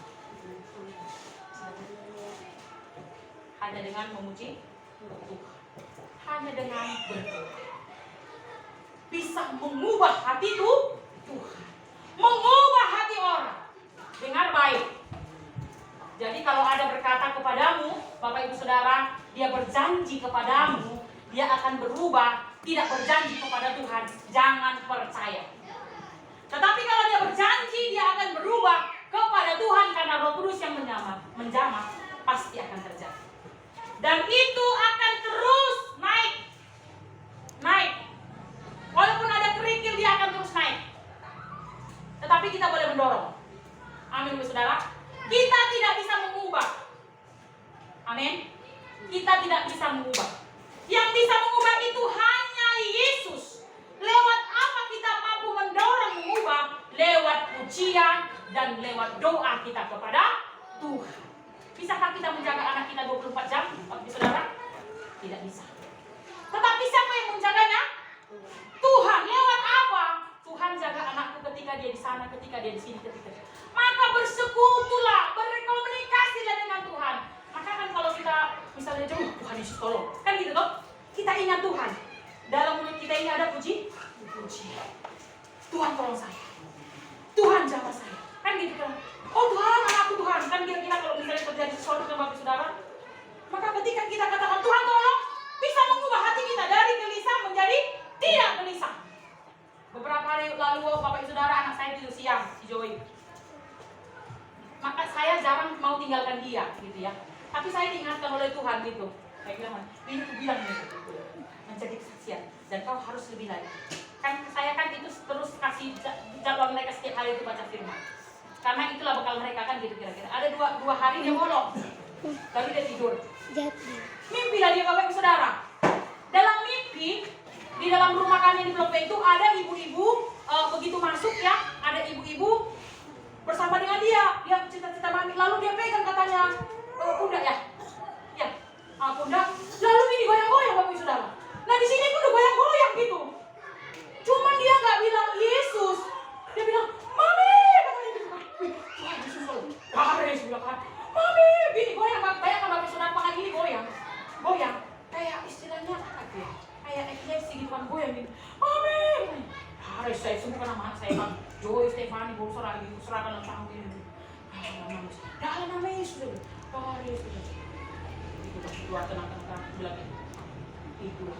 Hanya dengan memuji Tuhan. Hanya dengan berdoa. Bisa mengubah hati Tuhan, mengubah hati orang. Dengar baik. Jadi kalau ada berkata kepadamu, Bapak Ibu Saudara, dia berjanji kepadamu, dia akan berubah, tidak berjanji kepada Tuhan, jangan percaya. Tetapi kalau dia berjanji, dia akan berubah kepada Tuhan karena Roh Kudus yang menjamah, pasti akan terjadi. Dan itu akan terus naik. Walaupun ada kerikil dia akan terus naik. Tetapi kita boleh mendorong. Amin Bapak Saudara. Kita tidak bisa mengubah. Amin. Kita tidak bisa mengubah. Yang bisa mengubah itu hanya Yesus. Lewat apa kita mampu mendorong mengubah? Lewat pujian dan lewat doa kita kepada Tuhan. Bisakah kita menjaga anak kita 24 jam? Bapak Saudara? Tidak bisa. Tetapi siapa yang menjaganya? Tuhan. Lewat apa? Tuhan jaga anakku ketika dia di sana, ketika dia di sini, ketika. Maka bersekutulah, berkomunikasilah dengan Tuhan. Maka kan kalau kita misalnya jauh, Tuhan Yesus tolong, kan gitu toh? Kita ingat Tuhan. Dalam mulut kita ini ada puji. Tuhan tolong saya. Tuhan jamah saya. Kan gitu kan? Oh Tuhan, anakku Tuhan. Kan kira-kira kalau misalnya terjadi sesuatu dengan Bapak Saudara, maka ketika kita katakan Tuhan tolong, bisa mengubah hati kita dari gelisah menjadi tidak gelisah. Beberapa hari lalu Bapak Saudara, anak saya tidur siang, si Joey. Maka saya jarang mau tinggalkan dia, gitu ya. Tapi saya diingatkan oleh Tuhan gitu. Saya bilang, ini aku bilang gitu, menjadi kesaksian. Dan kau harus lebih lagi. Kan saya kan itu terus kasih jadwal mereka setiap hari itu baca firman. Karena itulah bekal mereka kan gitu kira-kira. Ada dua hari dia bolong, lalu dia tidur. Mimpilah dia Bapak Ibu Saudara. Dalam mimpi di dalam rumah kami di Blok B itu ada ibu-ibu begitu masuk ya, ada ibu-ibu bersama dengan dia cita-cita mami. Lalu dia pegang katanya pundak ya, pundak. Lalu ini goyang-goyang Bapak Ibu Saudara. Nah di sini pun udah goyang-goyang gitu. Cuman dia nggak bilang Yesus, dia bilang Mami. Wah Yesus Yesus bilang kan, Mami, gini goyang. Bayangkan Bapak Saudara tangan ini goyang, kayak istilahnya apa ya? Kayak epilepsi gitu kan goyang gitu. Mami, harus saya sembuhkan nama anak saya kan. Joy, Stefani, Bosor lagi serahkan langsung ini. Dalam nama Yesus, Yesus. Itu berdoa tenang-tenang bilang gitu. Itulah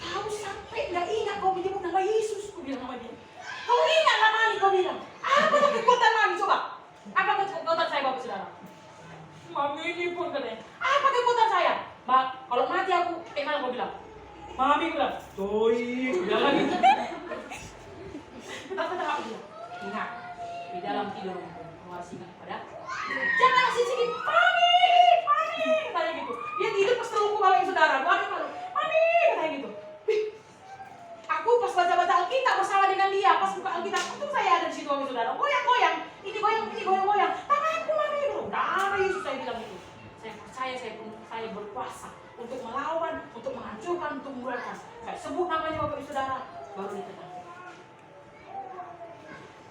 kau sampai nggak ingat kau menyebut nama Yesus, kau bilang sama dia. Kau ingat nama ini, kau bilang. Apa kekuatan mami coba? Apa kekuatan saya Bapak Saudara? Mami ini pun katanya. Apa kekuatan saya? Mbak, kalau mati aku, kenal kau bilang. Mami bilang, Joy, bilang lagi. Apa tak bilang? Ingat, di dalam tidur kau harus ingat pada. Jangan sedikit, Mami, katanya gitu. Dia tidur pas terungku Bapak Ibu Saudara. Mami, katanya gitu. Aku pas baca-baca Alkitab bersama dengan dia, pas buka Alkitab, untung saya ada di situ Bapak Saudara. Goyang-goyang, ini goyang-goyang. Tanganku Mami, darah Yesus saya bilang gitu. Saya percaya saya berkuasa untuk melawan, untuk menghancurkan, untuk mengeluarkan. Saya sebut namanya Bapak Ibu Saudara, baru ditenang.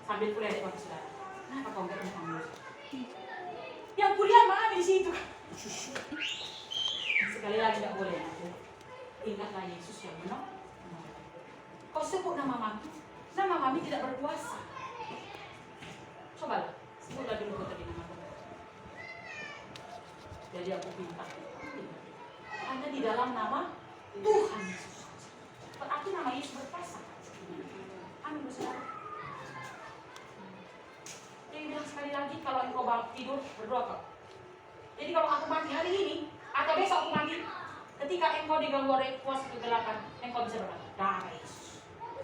Sambil kuliah Bapak Saudara. Kenapa kau nggak tentang Yesus? Yang kuliah Mami di situ. Sekali lagi nggak boleh. Ingatlah Yesus yang benar. Kau sebut nama Mami. Nama Mami tidak berkuasa. Cobalah, sebutlah dulu kau tadi nama Mami. Jadi aku minta. Hanya di dalam nama Tuhan Yesus. Berarti nama Yesus berkuasa. Amin Saudara. Dia bilang sekali lagi, kalau engkau tidur berdoa kau. Jadi kalau aku mati hari ini atau besok aku mati, ketika engkau diganggu oleh kuasa kegelapan, engkau bisa berkata, darah Yesus.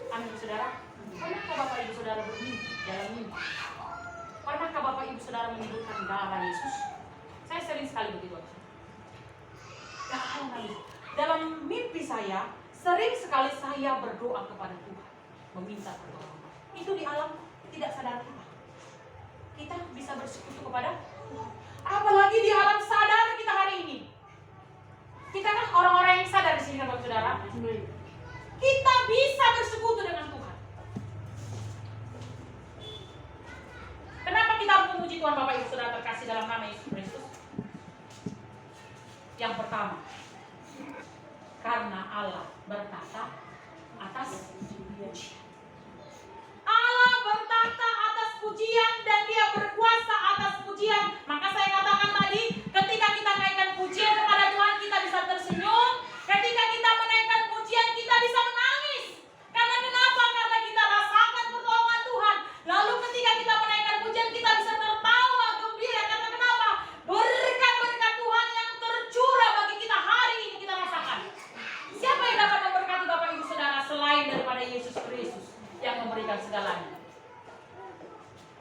Amin Saudara. Pernahkah Bapak Ibu Saudara bermimpi dalam mimpi? Pernahkah Bapak Ibu Saudara menyebutkan darah Yesus? Saya sering sekali begitu. Dalam mimpi saya, sering sekali saya berdoa kepada Tuhan, meminta pertolongan. Itu di alam tidak sadar kita. Kita bisa bersekutu kepada Tuhan. Apalagi di alam sadar kita hari ini. Kita kan orang-orang yang sadar di sini kan Bapak Saudara. Kita bisa bersekutu dengan Tuhan. Kenapa kita harus memuji Tuhan Bapak Ibu Saudara terkasih dalam nama Yesus Kristus? Yang pertama, karena Allah bertata atas pujian. Allah bertata atas pujian dan Dia berkuasa atas pujian. Maka saya katakan tadi, ketika kita naikkan pujian kepada Tuhan, kita bisa tersenyum. Ketika kita menaikkan pujian, kita bisa menangis. Karena kenapa? Karena kita rasakan pertolongan Tuhan. Lalu ketika kita menaikkan pujian, kita bisa tertawa gembira. Karena kenapa? Berkat-berkat Tuhan yang tercurah bagi kita hari ini kita rasakan. Siapa yang dapat memberkati Bapak Ibu Saudara selain daripada Yesus Kristus yang memberikan segalanya?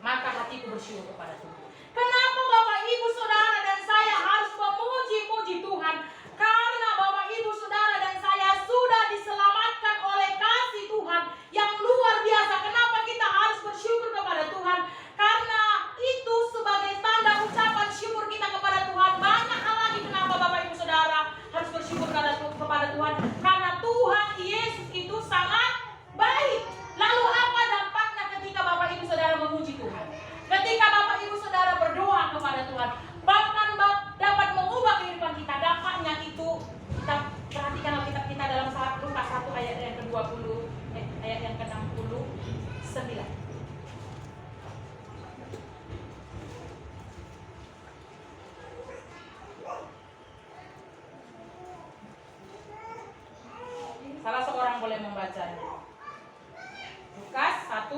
Maka hatiku bersyukur kepada Tuhan. Kenapa Bapak Ibu Saudara dan saya harus memuji-muji Tuhan? Karena Bapak Ibu Saudara dan saya sudah diselamatkan oleh kasih Tuhan yang luar biasa. Kenapa kita harus bersyukur kepada Tuhan? Karena itu sebagai tanda ucapan syukur kita kepada Tuhan. Banyak hal lagi kenapa Bapak Ibu Saudara harus bersyukur kepada Tuhan. Karena Tuhan Yesus itu sangat baik. Lalu apa dampaknya ketika Bapak Ibu Saudara membacanya. Lukas 1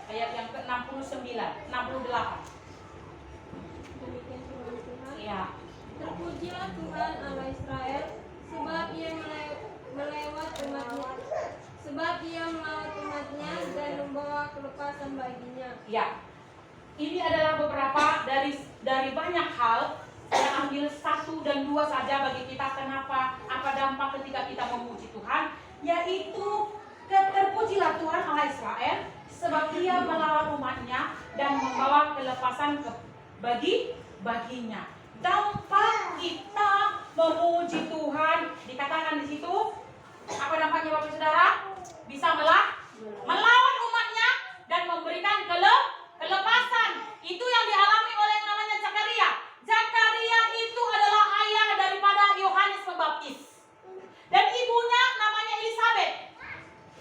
ayat yang ke-69, 68. Demikian firman Tuhan. Iya. Terpujilah Tuhan Allah Israel, sebab Ia melewat umatnya dan membawa kelepasan baginya. Ya, ini adalah beberapa dari banyak hal. Saya ambil 1 dan 2 saja bagi kita. Kenapa? Apa dampak ketika kita memuji Tuhan? Yaitu terpujilah Tuhan Allah Israel, sebab Ia melawan umatnya dan membawa kelepasan baginya. Dampak kita memuji Tuhan dikatakan di situ. Apa dampaknya Bapak Saudara? Bisa melawan umatnya dan memberikan kelepasan. Itu yang dialami oleh yang namanya Zakaria. Zakaria itu adalah ayah daripada Yohanes Pembaptis. Dan ibunya namanya Elisabet.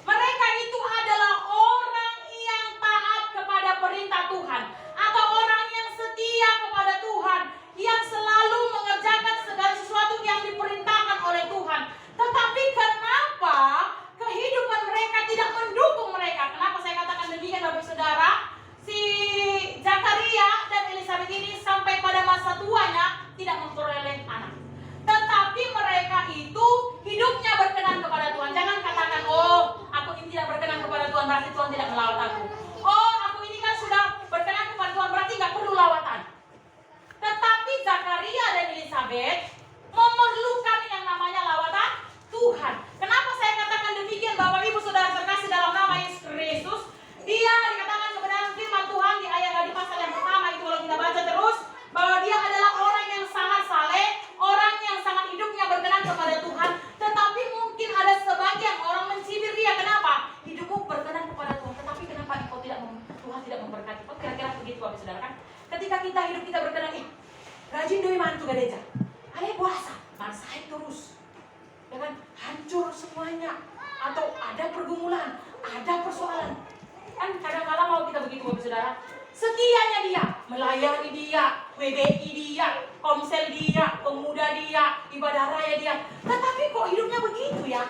Mereka itu adalah orang yang taat kepada perintah Tuhan, atau orang yang setia kepada Tuhan, yang selalu mengerjakan segala sesuatu yang diperintahkan oleh Tuhan. Tetapi kenapa kehidupan mereka tidak mendukung mereka? Kenapa saya katakan demikian Bapak Saudara? Si Zakaria dan Elisabet ini sampai pada masa tuanya tidak memperoleh anak. Tetapi mereka itu hidupnya berkenan kepada Tuhan. Jangan katakan, oh aku ini tidak berkenan kepada Tuhan, berarti Tuhan tidak melawat aku. Oh aku ini kan sudah berkenan kepada Tuhan, berarti nggak perlu lawatan. Tetapi Zakaria dan Elisabet memerlukan yang namanya lawatan Tuhan. Kenapa saya katakan demikian Bapak Ibu Saudara terkasih dalam nama Yesus Kristus? Dia dikatakan kebenaran firman Tuhan di ayat di pasal yang pertama itu, kalau kita baca terus, bahwa dia adalah orang yang sangat saleh, orang yang sangat hidupnya berkenan kepada Tuhan. Tetapi mungkin ada sebagian orang mencibir dia. Kenapa? Hidupmu berkenan kepada Tuhan, tetapi kenapa engkau Tuhan tidak memberkati? Oh, kira-kira begitu Bapak Saudara kan? Ketika hidup kita berkenan, rajin doi mantu gadeja, ada puasa, masain terus, ya kan? Hancur semuanya, atau ada pergumulan, ada persoalan. Kan kadang-kadang mau kita begitu Bapak Saudara. Setianya dia, melayani dia, WBI dia, komsel dia, pemuda dia, ibadah raya dia. Tetapi kok hidupnya begitu ya?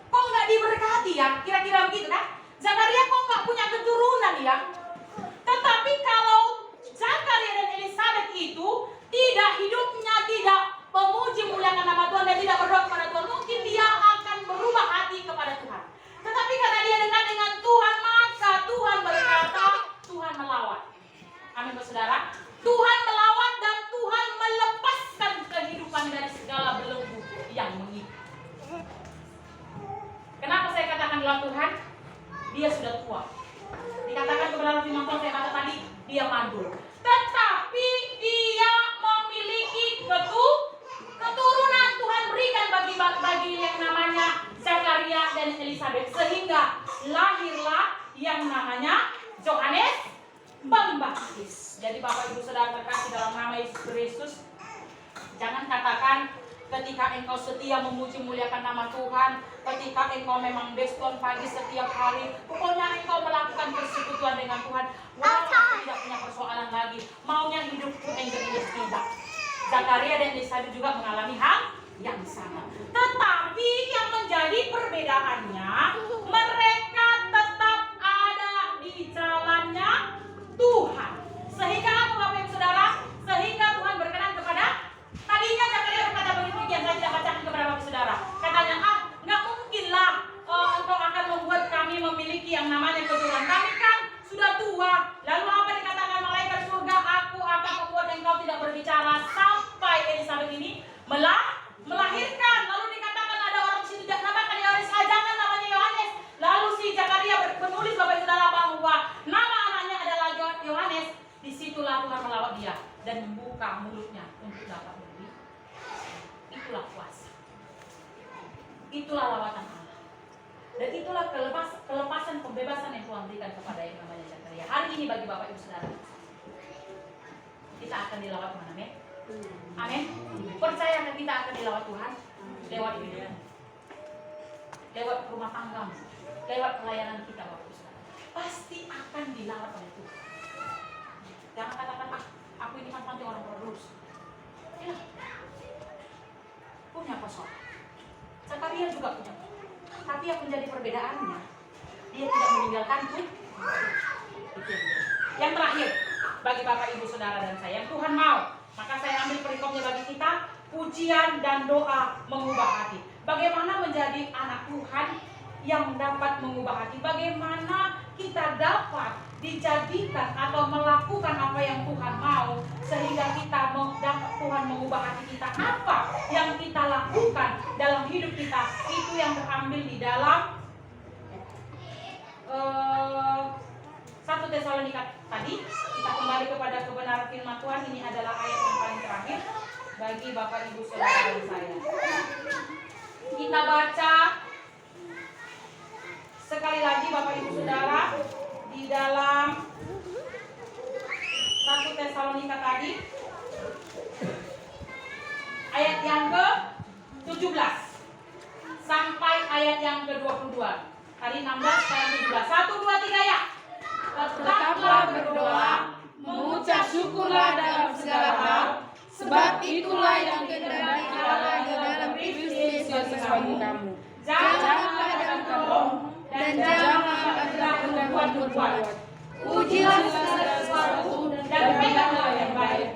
Kok nggak diberkati ya? Kira-kira begitu kan? Zakaria kok nggak punya keturunan ya? Tetapi kalau Zakaria dan Elisabet itu hidupnya tidak memuji muliakan nama Tuhan dan tidak berdoa kepada Tuhan, mungkin dia akan berubah hati kepada Tuhan. Tetapi karena dia dekat dengan Tuhan, maka Tuhan berkata, Tuhan melawat. Amin saudara. Tuhan melawat dan Tuhan melepaskan kehidupan dari segala belenggu yang mengikat. Kenapa saya katakan dalam Tuhan? Dia sudah tua. Dikatakan kebenaran firman Tuhan saya kata tadi, dia mandul. Tetapi dia memiliki keturunan. Tuhan berikan bagi yang namanya Zakaria dan Elisabet, sehingga lahirlah yang namanya Yohanes Pembaptis. Jadi Bapak Ibu Saudara terkasih dalam nama Yesus Kristus, jangan katakan ketika engkau setia memuji muliakan nama Tuhan, ketika engkau memang beston pagi setiap hari, pokoknya engkau melakukan persekutuan dengan Tuhan, wah aku tidak punya persoalan lagi, maunya hidupku enggelis. Tidak. Zakaria dan Elisabet juga mengalami hal yang sama. Tetapi yang menjadi perbedaannya, mereka tetap ada di jalannya Tuhan. Sehingga apa Bapak Ibu Saudara? Sehingga Tuhan berkenan kepada, tadinya Zakaria berkata demikian, saya tidak bacakan kepada Bapak Saudara. Katanya, nggak mungkinlah engkau akan membuat kami memiliki yang namanya keturunan. Kami kan sudah tua. Lalu apa dikatakan malaikat surga? Aku akan membuat engkau tidak berbicara sampai Elisabet ini melahirkan. Lalu dikatakan ada orang di situ namakan Yohanes, jangan namanya Yohanes. Lalu si Zakaria menulis Bapak Saudara bahwa nama anaknya adalah Yohanes. Disitulah Tuhan melawat dia dan membuka mulutnya untuk dapat berbicara. Itulah kuasa. Itulah lawatan Allah. Dan itulah kelepasan pembebasan yang Tuhan berikan kepada yang namanya Zakaria. Hari ini bagi Bapak Ibu Saudara, kita akan dilawat Tuhan. Amin. Amin. Percayakan kita akan dilawat Tuhan lewat hidupmu, lewat rumah tanggamu, lewat pelayanan kita Bapak Ibu Saudara. Pasti akan dilawat oleh Tuhan. Jangan katakan, aku ini kan panti orang berdosa. Ya, punya persoalan. Zakaria juga punya persoalan. Tapi yang menjadi perbedaannya, dia tidak meninggalkanku. Itu yang terakhir bagi Bapak Ibu Saudara dan saya, yang Tuhan mau. Maka saya ambil perikopnya bagi kita, pujian dan doa mengubah hati. Bagaimana menjadi anak Tuhan yang dapat mengubah hati? Bagaimana kita dapat dijadikan atau melakukan apa yang Tuhan mau sehingga kita dapat Tuhan mengubah hati kita? Apa yang kita lakukan dalam hidup kita? Itu yang terambil di dalam 1 Tesalonika tadi. Kita kembali kepada kebenaran firman Tuhan. Ini adalah ayat yang paling terakhir bagi Bapak Ibu Saudara dan saya. Kita baca sekali lagi Bapak Ibu Saudara di dalam 1 Tesalonika tadi ayat yang ke-17 sampai ayat yang ke-22. Tadi 16 sekarang 17. 1 2 3 ya. Tetaplah berdoa, mengucap syukurlah dalam segala hal, sebab itulah yang dikehendaki Allah di dalam Kristus Yesus bagi kamu. Janganlah dalam roh dan janganlah dalam berbuat. Pujilah segala sesuatu dan peganglah yang baik.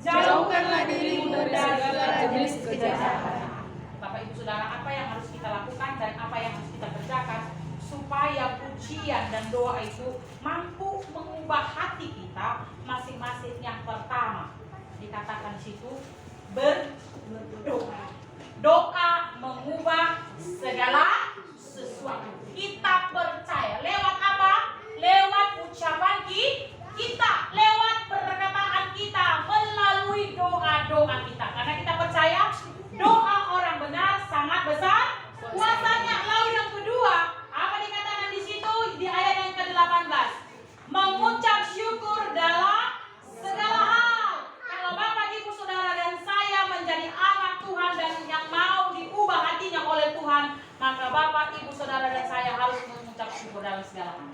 Jauhkanlah dirimu dari segala jenis kejahatan. Bapak Ibu Saudara, apa yang harus kita lakukan dan apa yang harus kita kerjakan supaya pujian dan doa itu mampu mengubah hati kita masing-masing? Yang pertama dikatakan di situ berdoa. Doa mengubah segala sesuatu. Kita percaya lewat apa? Lewat ucapan kita, lewat perkataan kita, melalui doa-doa kita. Karena kita percaya doa orang benar sangat besar kuasanya. Lalu yang kedua, apa dikatakan di situ di ayat yang ke-18? Mengucap syukur dalam segala hal. Kalau Bapak Ibu Saudara dan saya menjadi anak Tuhan dan yang mau diubah hatinya oleh Tuhan, maka Bapak Ibu Saudara dan saya harus mengucap syukur dalam segala hal.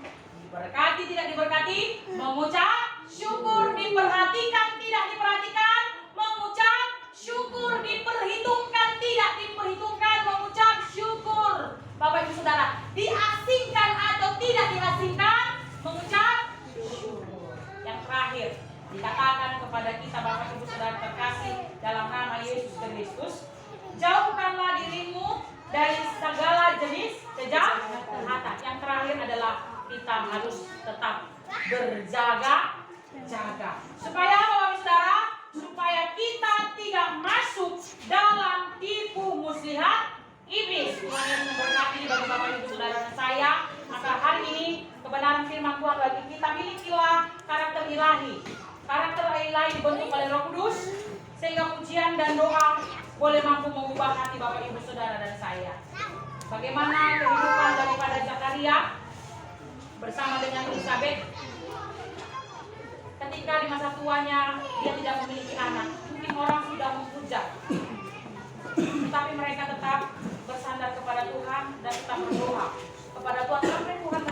Diberkati tidak diberkati, mengucap syukur. Diperhatikan tidak diperhatikan, mengucap syukur. Diperhitungkan tidak diperhitungkan, mengucap syukur. Bapak Ibu Saudara, diasingkan atau tidak diasingkan, mengucap syukur. Yang terakhir dikatakan kepada kita Bapak Ibu Saudara terkasih dalam nama Yesus Kristus, jauhkanlah dirimu dari segala jenis kejahatan. Yang terakhir adalah kita harus tetap berjaga-jaga. Supaya apa Bapak Saudara? Supaya kita tidak masuk dalam tipu muslihat iblis. Tuhan yang memberkati bagi Bapak Ibu Saudara dan saya. Maka hari ini kebenaran firman Tuhan bagi kita, milikilah karakter ilahi. Karakter ilahi dibentuk oleh Roh Kudus sehingga pujian dan doa boleh mampu mengubah hati Bapak Ibu Saudara dan saya. Bagaimana kehidupan daripada Zakaria bersama dengan Elizabeth ketika di masa tuanya dia tidak memiliki anak. Mungkin orang sudah memuja, tetapi mereka tetap bersandar kepada Tuhan dan tetap berdoa kepada Tuhan sampai Tuhan